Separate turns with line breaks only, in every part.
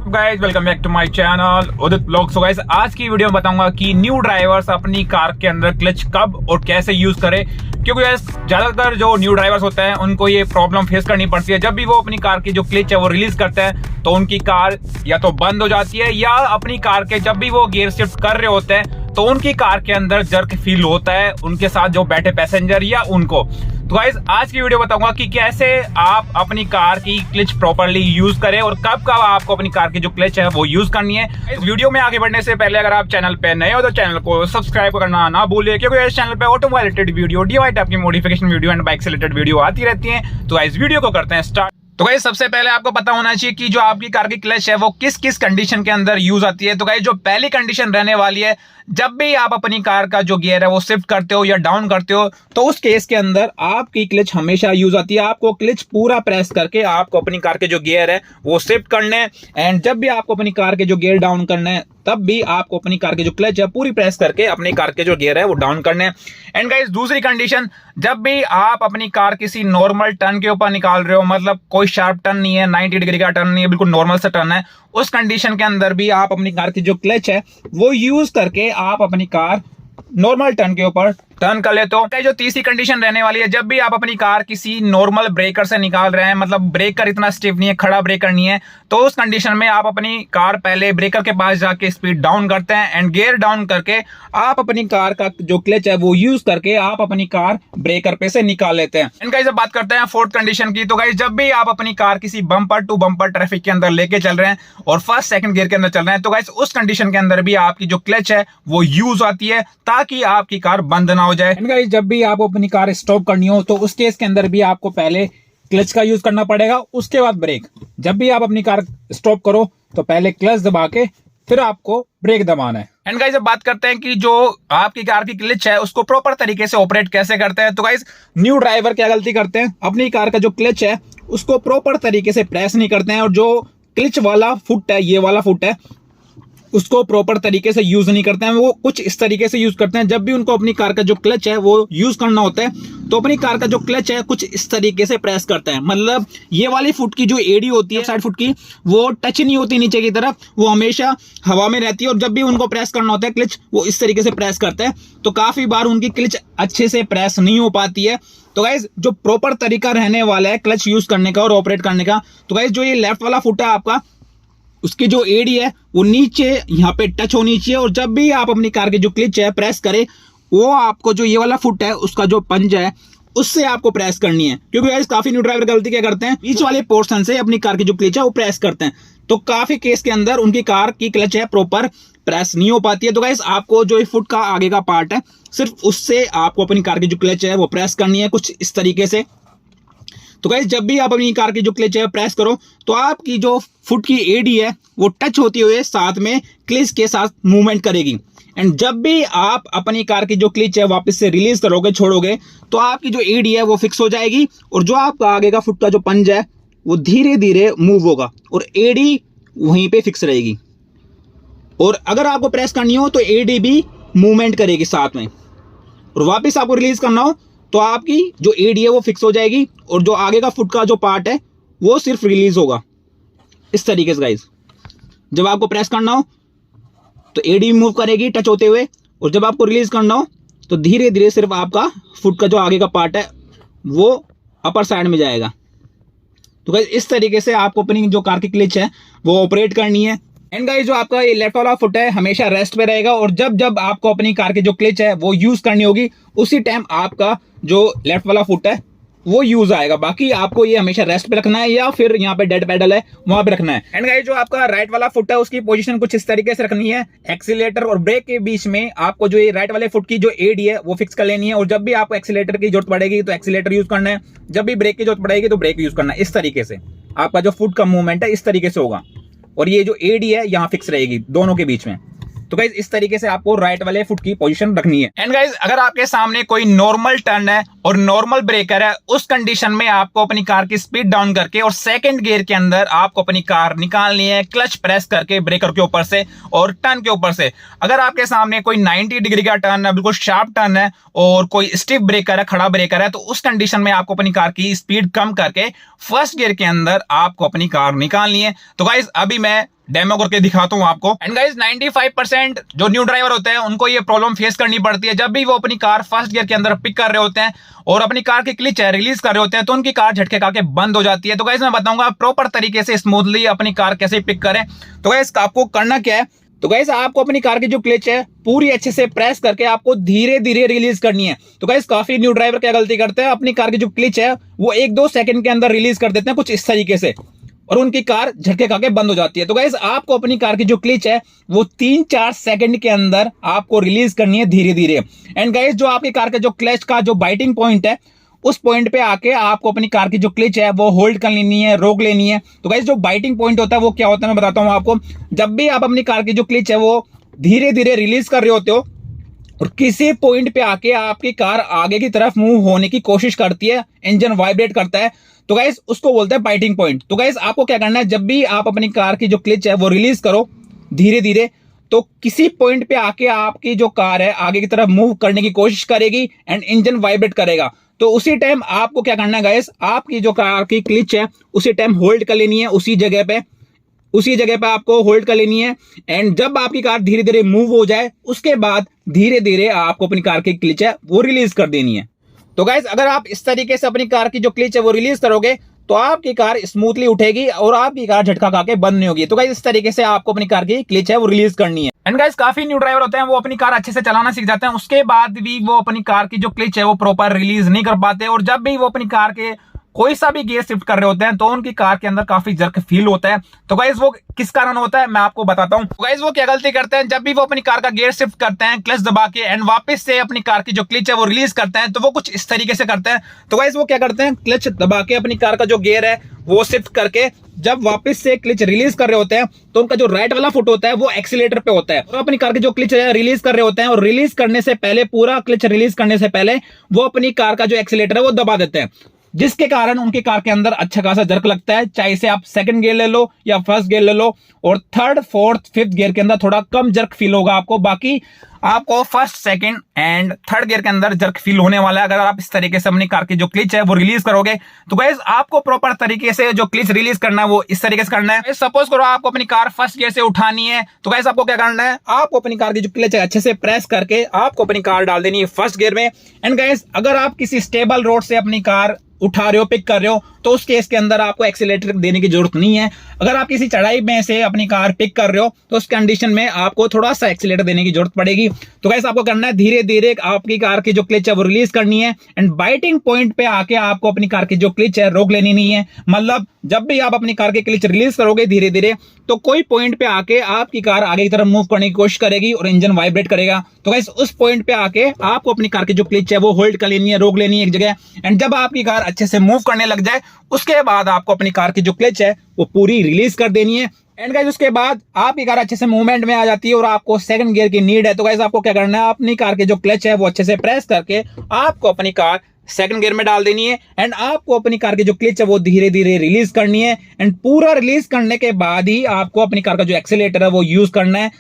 Guys welcome back to my channel Udit vlog. So guys आज की video में बताऊंगा कि न्यू ड्राइवर्स अपनी कार के अंदर क्लच कब और कैसे यूज करें, क्योंकि गाइस ज्यादातर जो न्यू ड्राइवर्स होते हैं उनको ये प्रॉब्लम फेस करनी पड़ती है। जब भी वो अपनी कार की जो क्लच है वो रिलीज करते हैं तो उनकी कार या तो बंद हो जाती है, या अपनी कार के जब भी वो गियर शिफ्ट कर रहे होते हैं तो उनकी कार के अंदर जर्क फील होता है उनके साथ जो बैठे पैसेंजर या उनको। तो गाइस आज की वीडियो बताऊंगा कि कैसे आप अपनी कार की क्लच प्रॉपर्ली यूज करें और कब कब आपको अपनी कार की जो क्लच है वो यूज करनी है। इस वीडियो में आगे बढ़ने से पहले अगर आप चैनल पे नए हो तो चैनल को सब्सक्राइब करना ना भूलिए, क्योंकि इस चैनल पे automobile related video, DI type की मॉडिफिकेशन वीडियो एंड बाइक से रिलेटेड वीडियो आती रहती है। तो इस वीडियो को करते हैं स्टार्ट। तो गाइस सबसे पहले आपको पता होना चाहिए कि जो आपकी कार की क्लच है वो किस किस कंडीशन के अंदर यूज आती है। तो गाइस जो पहली कंडीशन रहने वाली है, जब भी आप अपनी कार का जो गियर है वो शिफ्ट करते हो या डाउन करते हो तो उस केस के अंदर आपकी क्लच हमेशा यूज आती है। आपको क्लच पूरा प्रेस करके आपको अपनी कार के जो गियर है वो शिफ्ट करने हैं, एंड जब भी आपको अपनी कार के जो गियर डाउन करने हैं तब भी आपको अपनी कार की जो क्लच है पूरी प्रेस करके अपनी कार के जो गियर है वो डाउन करने हैं। एंड गाइस दूसरी कंडीशन, जब भी आप अपनी कार किसी नॉर्मल टर्न के ऊपर निकाल रहे हो, मतलब कोई शार्प टर्न नहीं है, 90 डिग्री का टर्न नहीं है, बिल्कुल नॉर्मल सा टर्न है, उस कंडीशन के अंदर भी आप अपनी कार की जो क्लच है वो यूज करके आप अपनी कार नॉर्मल टर्न के ऊपर टर्न कर लेते हो। जो तीसरी कंडीशन रहने वाली है, जब भी आप अपनी कार किसी नॉर्मल ब्रेकर से निकाल रहे हैं, मतलब ब्रेकर इतना स्टिफ नहीं है, खड़ा ब्रेकर नहीं है, तो उस कंडीशन में आप अपनी कार पहले ब्रेकर के पास जाके स्पीड डाउन करते हैं एंड गियर डाउन करके आप अपनी कार का जो क्लच है वो यूज करके आप अपनी कार ब्रेकर पे से निकाल लेते हैं। एंड गाइस अब बात करते हैं फोर्थ कंडीशन की। तो गाइस जब भी आप अपनी कार किसी बम्पर टू बम्पर ट्रैफिक के अंदर लेके चल रहे हैं और फर्स्ट सेकंड गियर के अंदर चल रहे हैं, तो गाइस उस कंडीशन के अंदर भी आपकी जो क्लच है वो यूज आती है ताकि आपकी कार बंद ना हो जाए। एंड गाइस जब भी आपको अपनी कार स्टॉप करनी हो तो उस केस के अंदर भी आपको पहले क्लच का यूज करना पड़ेगा, उसके बाद ब्रेक। जब भी आप अपनी कार स्टॉप करो तो पहले क्लच दबा के फिर आपको ब्रेक दबाना है। एंड गाइस अब बात करते हैं कि जो आपकी कार की क्लच है उसको प्रॉपर तरीके से ऑपरेट कैसे करते हैं। तो गाइस न्यू ड्राइवर क्या गलती करते हैं, अपनी कार का जो क्लच है उसको प्रॉपर तरीके से प्रेस नहीं करते हैं, और जो क्लच वाला फुट है, ये वाला फुट है, उसको प्रॉपर तरीके से यूज नहीं करते हैं। वो कुछ इस तरीके से यूज करते हैं, जब भी उनको अपनी कार का जो क्लच है वो यूज करना होता है तो अपनी कार का जो क्लच है कुछ इस तरीके से प्रेस करते हैं। मतलब ये वाली फुट की जो एडी होती है साइड फुट की, वो टच नहीं होती नीचे की तरफ, वो हमेशा हवा में रहती है, और जब भी उनको प्रेस करना होता है क्लच वो इस तरीके से प्रेस करते हैं, तो काफी बार उनकी क्लच अच्छे से प्रेस नहीं हो पाती है। तो गाइज जो प्रॉपर तरीका रहने वाला है क्लच यूज करने का और ऑपरेट करने का, तो गाइज जो ये लेफ्ट वाला फुट है आपका, उसकी जो एडी है वो नीचे यहाँ पे टच होनी चाहिए, और जब भी आप अपनी कार की जो क्लच है प्रेस करें वो आपको जो ये वाला फुट है उसका जो पंज है उससे आपको प्रेस करनी है। क्योंकि गाइस काफी न्यू ड्राइवर गलती क्या करते हैं, बीच वाले पोर्शन से अपनी कार की जो क्लच है वो प्रेस करते हैं, तो काफी केस के अंदर उनकी कार की क्लच है प्रॉपर प्रेस नहीं हो पाती है। तो गाइस आपको जो फुट का आगे का पार्ट है सिर्फ उससे आपको अपनी कार की जो क्लच है वो प्रेस करनी है, कुछ इस तरीके से। तो गाइस जब भी आप अपनी कार की जो क्लच है प्रेस करो तो आपकी जो फुट की एडी है वो टच होते हुए साथ में क्लच के साथ मूवमेंट करेगी, एंड जब भी आप अपनी कार की जो क्लच है वापस से रिलीज करोगे, छोड़ोगे, तो आपकी जो एडी है वो फिक्स हो जाएगी, और जो आपका आगे का फुट का जो पंज है वो धीरे धीरे मूव होगा और एडी वहीं पे फिक्स रहेगी। और अगर आपको प्रेस करनी हो तो एडी भी मूवमेंट करेगी साथ में, और वापस आपको रिलीज करना हो तो आपकी जो एडी है वो फिक्स हो जाएगी, और जो आगे का फुट का जो पार्ट है वो सिर्फ रिलीज होगा इस तरीके से। गाइस जब आपको प्रेस करना हो तो एडी मूव करेगी टच होते हुए, और जब आपको रिलीज करना हो तो धीरे धीरे सिर्फ आपका फुट का जो आगे का पार्ट है वो अपर साइड में जाएगा। तो गाइस इस तरीके से आपको अपनी जो कार की क्लच है वो ऑपरेट करनी है। एंड गाइस जो आपका ये लेफ्ट वाला फुट है हमेशा रेस्ट पे रहेगा, और जब जब आपको अपनी कार की जो क्लच है वो यूज करनी होगी उसी टाइम आपका जो लेफ्ट वाला फुट है वो यूज आएगा। बाकी आपको ये हमेशा रेस्ट पे रखना है, या फिर यहाँ पे डेड पेडल है वहां पे रखना है। एंड गाइस जो आपका राइट वाला फुट है उसकी पोजीशन कुछ इस तरीके से रखनी है, एक्सीलेटर और ब्रेक के बीच में आपको जो ये राइट वाले फुट की जो एडी है वो फिक्स कर लेनी है, और जब भी आपको एक्सीलेटर की जरूरत पड़ेगी तो एक्सीलेटर यूज करना है, जब भी ब्रेक की जरूरत पड़ेगी तो ब्रेक यूज करना है। इस तरीके से आपका जो फुट का मूवमेंट है इस तरीके से होगा, और ये जो एडी है यहाँ फिक्स रहेगी दोनों के बीच में। तो गाइज इस तरीके से आपको राइट वाले फुट की पोजीशन रखनी है। एंड गाइज अगर आपके सामने कोई नॉर्मल टर्न है और नॉर्मल ब्रेकर है, उस कंडीशन में आपको अपनी कार की स्पीड डाउन करके और सेकंड गियर के अंदर आपको अपनी कार निकालनी है, क्लच प्रेस करके ब्रेकर के ऊपर से और टर्न के ऊपर से। अगर आपके सामने कोई 90 डिग्री का टर्न है, बिल्कुल शार्प टर्न है, और कोई स्टिफ ब्रेकर है, खड़ा ब्रेकर है, तो उस कंडीशन में आपको अपनी कार की स्पीड कम करके फर्स्ट गियर के अंदर आपको अपनी कार निकालनी है। तो गाइज अभी मैं डेमो करके दिखाता हूँ आपको। एंड गाइस 95% जो न्यू ड्राइवर होते हैं उनको ये प्रॉब्लम फेस करनी पड़ती है जब भी वो अपनी कार फर्स्ट गियर के अंदर पिक कर रहे होते हैं और अपनी कार की क्लच रिलीज कर रहे होते हैं तो उनकी कार झटके खा के बंद हो जाती है। तो गाइस मैं बताऊंगा प्रॉपर तरीके से स्मूथली अपनी कार कैसे पिक करें। तो गाइस आपको करना क्या है, तो गाइस आपको अपनी कार की जो क्लच है पूरी अच्छे से प्रेस करके आपको धीरे धीरे रिलीज करनी है। तो गाइस काफी न्यू ड्राइवर क्या गलती करते हैं, अपनी कार की जो क्लच है वो 1-2 सेकंड के अंदर रिलीज कर देते हैं कुछ इस तरीके से और उनकी कार झटके खा के बंद हो जाती है। तो गाइस आपको अपनी कार की जो क्लच है वो 3-4 सेकंड के अंदर आपको रिलीज करनी है धीरे धीरे। एंड गाइस जो आपकी कार का जो क्लच का जो बाइटिंग पॉइंट है उस पॉइंट पे आके आपको अपनी कार की जो क्लच है वो होल्ड कर लेनी है, रोक लेनी है। तो गाइस जो बाइटिंग पॉइंट होता है वो क्या होता है मैं बताता हूं आपको। जब भी आप अपनी कार की जो क्लच है वो धीरे धीरे रिलीज कर रहे होते हो और किसी पॉइंट पे आके आपकी कार आगे की तरफ मूव होने की कोशिश करती है, इंजन वाइब्रेट करता है, तो गाइस उसको बोलते हैं बाइटिंग पॉइंट। तो गाइस आपको क्या करना है, जब भी आप अपनी कार की जो क्लच है वो रिलीज करो धीरे धीरे तो किसी पॉइंट पे आके आपकी जो कार है आगे की तरफ मूव करने की कोशिश करेगी एंड इंजन वाइब्रेट करेगा। तो उसी टाइम आपको क्या करना है गाइस, आपकी जो कार की क्लच है उसी टाइम होल्ड कर लेनी है, उसी जगह पे आपको होल्ड कर लेनी है। एंड जब आपकी कार धीरे धीरे मूव हो जाए उसके बाद धीरे धीरे आपको अपनी कार की क्लच है वो रिलीज कर देनी है। तो गाइस अगर आप इस तरीके से अपनी कार की जो क्लच है वो रिलीज करोगे तो आपकी कार स्मूथली उठेगी और आपकी कार झटका खा के बंद नहीं होगी। तो गाइस इस तरीके से आपको अपनी कार की क्लच है वो रिलीज करनी है। एंड गाइस काफी न्यू ड्राइवर होते हैं वो अपनी कार अच्छे से चलाना सीख जाते हैं, उसके बाद भी वो अपनी कार की जो क्लच है वो प्रॉपर रिलीज नहीं कर पाते और जब भी वो अपनी कार के कोई सा भी गियर शिफ्ट कर रहे होते हैं तो उनकी कार के अंदर काफी जर्क फील होता है। तो गाइस वो किस कारण होता है मैं आपको बताता हूं। तो गाइस वो क्या गलती करते हैं, जब भी वो अपनी कार का गियर शिफ्ट करते हैं क्लच दबा के एंड वापस से अपनी कार की जो क्लच है वो रिलीज करते हैं तो वो कुछ इस तरीके से करते हैं। तो गाइस वो क्या करते हैं, क्लच दबा के अपनी कार का जो गियर है वो शिफ्ट करके जब वापस से क्लच रिलीज कर रहे होते हैं तो उनका जो राइट वाला फुट होता है वो एक्सीलेटर पे होता है और अपनी कार की जो क्लच है रिलीज कर रहे होते हैं और रिलीज करने से पहले पूरा क्लच रिलीज करने से पहले वो अपनी कार का जो एक्सीलेटर है वो दबा देते हैं, जिसके कारण उनकी कार के अंदर अच्छा खासा जर्क लगता है। चाहे से आप सेकंड गियर ले लो या फर्स्ट गियर ले लो और थर्ड फोर्थ फिफ्थ गियर के अंदर थोड़ा कम जर्क फील होगा आपको, बाकी आपको first second and third gear के अंदर जर्क फील होने वाला है अगर आप इस तरीके से अपनी कार की जो क्लच है वो रिलीज करोगे। तो गाइस आपको प्रॉपर तरीके से जो क्लच रिलीज करना है वो इस तरीके से करना है। सपोज करो आपको अपनी कार फर्स्ट गियर से उठानी है तो गाइस आपको क्या करना है, आपको अपनी कार की जो क्लच है अच्छे से प्रेस करके आपको अपनी कार डाल देनी है फर्स्ट गियर में। एंड गाइस अगर आप किसी स्टेबल रोड से अपनी कार उठा रहे हो, पिक कर रहे हो तो उस केस के अंदर आपको एक्सीलेटर देने की जरूरत नहीं है। अगर आप किसी चढ़ाई में से अपनी कार पिक कर रहे हो तो उस कंडीशन में आपको थोड़ा सा एक्सीलेटर देने की जरूरत पड़ेगी। तो गाइस आपको करना है धीरे धीरे आपकी कार की जो क्लच है वो रिलीज करनी है एंड बाइटिंग पॉइंट पे आके आपको अपनी कार की जो क्लच है रोक लेनी नहीं है। मतलब जब भी आप अपनी कार की क्लच रिलीज करोगे धीरे धीरे तो कोई पॉइंट पे आके आपकी कार आगे की तरफ मूव करने की कोशिश करेगी और इंजन वाइब्रेट करेगा। तो गाइस उस पॉइंट पे आके आपको अपनी कार की जो क्लच है वो होल्ड कर लेनी है, रोक लेनी है एक जगह। एंड जब आपकी कार अच्छे से मूव करने लग जाए उसके बाद आपको अपनी कार की जो क्लच है वो पूरी रिलीज कर देनी है। एंड गाइस उसके बाद आपकी कार अच्छे से मूवमेंट में आ जाती है और आपको सेकंड गियर की नीड है। तो गाइस आपको क्या करना है, अपनी कार की जो क्लच है वो अच्छे से प्रेस करके आपको अपनी कार सेकंड गियर में डाल देनी है एंड आपको अपनी कार की जो क्लच है वो धीरे धीरे रिलीज करनी है। एंड पूरा रिलीज करने के बाद ही आपको अपनी कार का जो एक्सीलेटर है वो यूज करना है।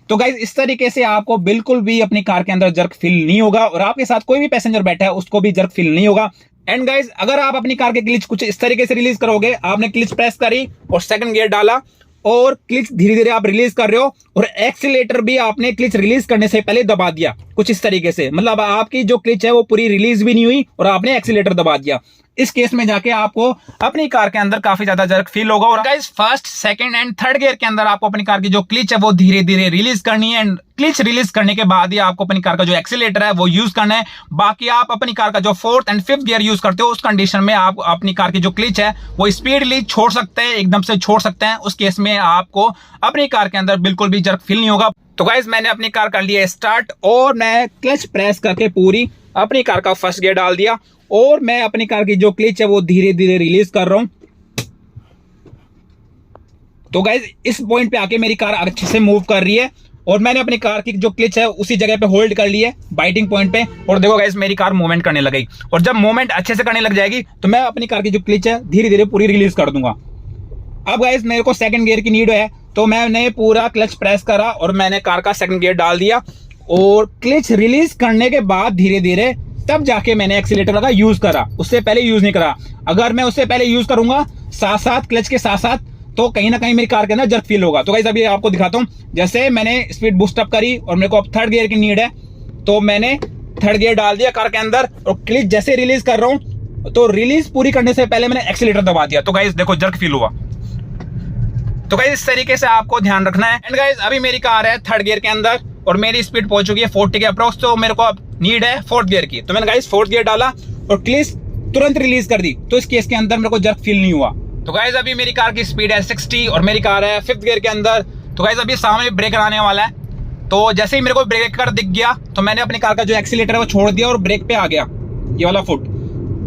तो गाइस इस तरीके से आपको बिल्कुल भी अपनी कार के अंदर जर्क फील नहीं होगा और आपके साथ कोई भी पैसेंजर बैठा है उसको भी जर्क फील नहीं होगा। एंड गाइस अगर आप अपनी कार के क्लच कुछ इस तरीके से रिलीज करोगे, आपने क्लच प्रेस करी और सेकंड गियर डाला और क्लच धीरे धीरे आप रिलीज कर रहे हो और एक्सीलेटर भी आपने क्लच रिलीज करने से पहले दबा दिया कुछ इस तरीके से, मतलब आपकी जो क्लच है वो पूरी रिलीज भी नहीं हुई और आपने एक्सीलेटर दबा दिया। इस केस में जाके आपको अपनी कार के अंदर काफी ज्यादा जर्क फील होगा। और guys first second and third gear के अंदर आपको अपनी कार की जो क्लच है वो धीरे धीरे रिलीज करनी है एंड क्लच रिलीज करने के बाद ही आपको अपनी कार का जो एक्सीलेटर है वो यूज करना है। बाकी आप अपनी कार का जो fourth and fifth gear use करते हो उस कंडीशन में आप अपनी कार की जो क्लच है वो स्पीडली छोड़ सकते हैं, एकदम से छोड़ सकते हैं। उस केस में आपको अपनी कार के अंदर बिल्कुल भी जर्क फील नहीं होगा। तो गाइस मैंने अपनी कार कर लिया स्टार्ट और मैं क्लच प्रेस करके पूरी अपनी कार का फर्स्ट गियर डाल दिया और मैं अपनी कार की जो क्लच है वो धीरे धीरे रिलीज कर रहा हूं। तो गाइस इस पॉइंट पे आके मेरी कार अच्छे से मूव कर रही है और मैंने अपनी कार की जो क्लच है उसी जगह पे होल्ड कर ली है बाइटिंग पॉइंट पे और देखो गाइस मेरी कार मूवमेंट करने लग गई और जब मूवमेंट अच्छे से करने लग जाएगी तो मैं अपनी कार की जो क्लच है धीरे धीरे पूरी रिलीज कर दूंगा। अब गाइस मेरे को सेकंड गियर की नीड है तो मैंने पूरा क्लच प्रेस करा और मैंने कार का सेकंड गियर डाल दिया और क्लच रिलीज करने के बाद धीरे धीरे तब जाके मैंने एक्सीलेटर का यूज करा, उससे पहले यूज नहीं करा। अगर मैं उससे पहले यूज करूंगा साथ साथ क्लच के साथ साथ तो कहीं ना कहीं मेरी कार के अंदर जर्क फील होगा। तो गाइस अभी आपको दिखाता हूँ, जैसे मैंने स्पीड बूस्ट अप करी और मेरे को अब थर्ड गियर की नीड है, तो मैंने थर्ड गियर डाल दिया कार के अंदर और क्लच जैसे रिलीज कर रहा हूँ तो रिलीज पूरी करने से पहले मैंने एक्सीलेटर दबा दिया। तो गाइस देखो जर्क फील हुआ। तो गाइस इस तरीके से आपको ध्यान रखना है। एंड गाइस अभी मेरी कार है थर्ड गियर के अंदर और मेरी स्पीड पहुंच चुकी है 40 के अप्रोक्स, तो मेरे को अब नीड है फोर्थ गियर की। तो मैंने गाइस फोर्थ गियर डाला और क्लच तुरंत रिलीज कर दी, तो इस केस के अंदर मेरे को जर्क फील नहीं हुआ। तो गाइस अभी मेरी कार की स्पीड है 60 और मेरी कार है फिफ्थ गियर के अंदर। तो गाइस अभी सामने ब्रेकर आने वाला है, तो जैसे ही मेरे को ब्रेकर दिख गया तो मैंने अपनी कार का जो एक्सीलेटर है वो छोड़ दिया और ब्रेक पे आ गया ये वाला फुट,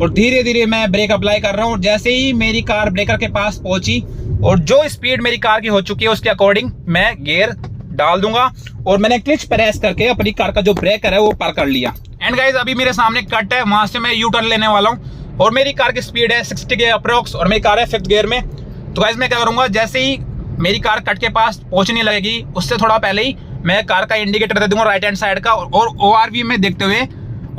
और धीरे धीरे मैं ब्रेक अप्लाई कर रहा हूँ। जैसे ही मेरी कार ब्रेकर के पास पहुंची और जो स्पीड मेरी कार की हो चुकी है उसके अकॉर्डिंग मैं गियर डाल दूंगा और मैंने क्लच प्रेस करके अपनी कार का जो ब्रेकर है वो पार कर लिया। एंड गाइस अभी मेरे सामने कट है, वहां से मैं यू टर्न लेने वाला हूँ और मेरी कार की स्पीड है 60 के अप्रोक्स और मेरी कार है फिफ्थ गियर में। तो गाइस मैं क्या करूंगा, जैसे ही मेरी कार कट के पास पहुंचने लगेगी उससे थोड़ा पहले ही मैं कार का इंडिकेटर दे दूंगा राइट हैंड साइड का और ORV में देखते हुए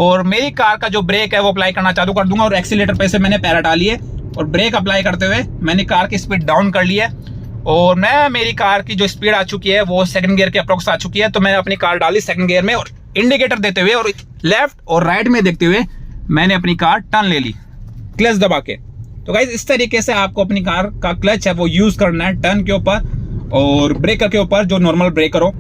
और मेरी कार का जो ब्रेक है वो अप्लाई करना चालू कर दूंगा और एक्सीलेटर पे से मैंने पैरा डाली है और ब्रेक अप्लाई करते हुए मैंने कार की स्पीड डाउन कर ली है और मैं मेरी कार की जो स्पीड आ चुकी है वो सेकंड गियर के अप्रोक्स आ चुकी है। तो मैंने अपनी कार डाली सेकंड गियर में और इंडिकेटर देते हुए और लेफ्ट और राइट में देखते हुए मैंने अपनी कार टर्न ले ली क्लच दबा के। तो गाइस इस तरीके से आपको अपनी कार का क्लच है वो यूज करना है टर्न के ऊपर और ब्रेकर के ऊपर जो नॉर्मल ब्रेकर हो।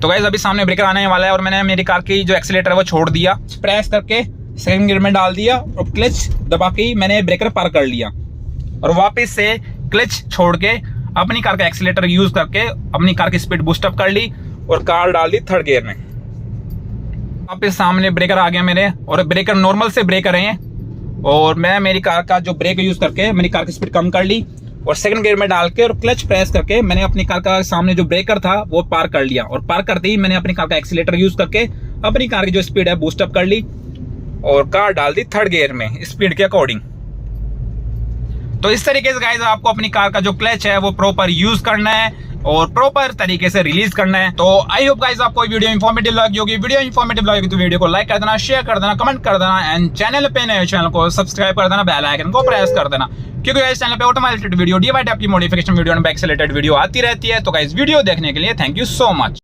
तो गाइस अभी सामने ब्रेकर आने वाला है और मैंने मेरी कार की जो एक्सीलेटर है वो छोड़ दिया, प्रेस करके सेकंड गियर में डाल दिया और क्लच दबा के ही मैंने ब्रेकर पार कर लिया और वापस से क्लच छोड़ के अपनी कार का एक्सीलेटर यूज करके अपनी कार की स्पीड बूस्ट अप कर ली और कार डाल दी थर्ड गियर में। वापस सामने ब्रेकर आ गया मेरे और ब्रेकर नॉर्मल से ब्रेकर है और मैं मेरी कार का जो ब्रेक यूज करके मेरी कार की स्पीड कम कर ली और सेकंड गियर में डाल के और क्लच प्रेस करके मैंने अपनी कार का सामने जो ब्रेकर था वो पार कर लिया और पार करते ही मैंने अपनी कार का एक्सीलेटर यूज करके अपनी कार की जो स्पीड है बूस्ट अप कर ली और कार डाल दी थर्ड गियर में स्पीड के अकॉर्डिंग। तो इस तरीके से गाइस आपको अपनी कार का जो क्लच है वो प्रॉपर यूज करना है और प्रॉपर तरीके से रिलीज करना है। तो आई होप गाइस आपको वीडियो इंफॉर्मेटिव लगी होगी। वीडियो इंफॉर्मेटिव लगी तो वीडियो को लाइक कर देना, शेयर कर देना, कमेंट कर देना एंड चैनल पे नए चैनल को सब्सक्राइब कर देना, बेल आइकन को प्रेस कर देना क्योंकि इस चैनल पे automatic video D bye type की मॉडिफिकेशन वीडियो एंड बाइक से रिलेटेड वीडियो आती रहती है। तो गाइस वीडियो देखने के लिए थैंक यू सो मच।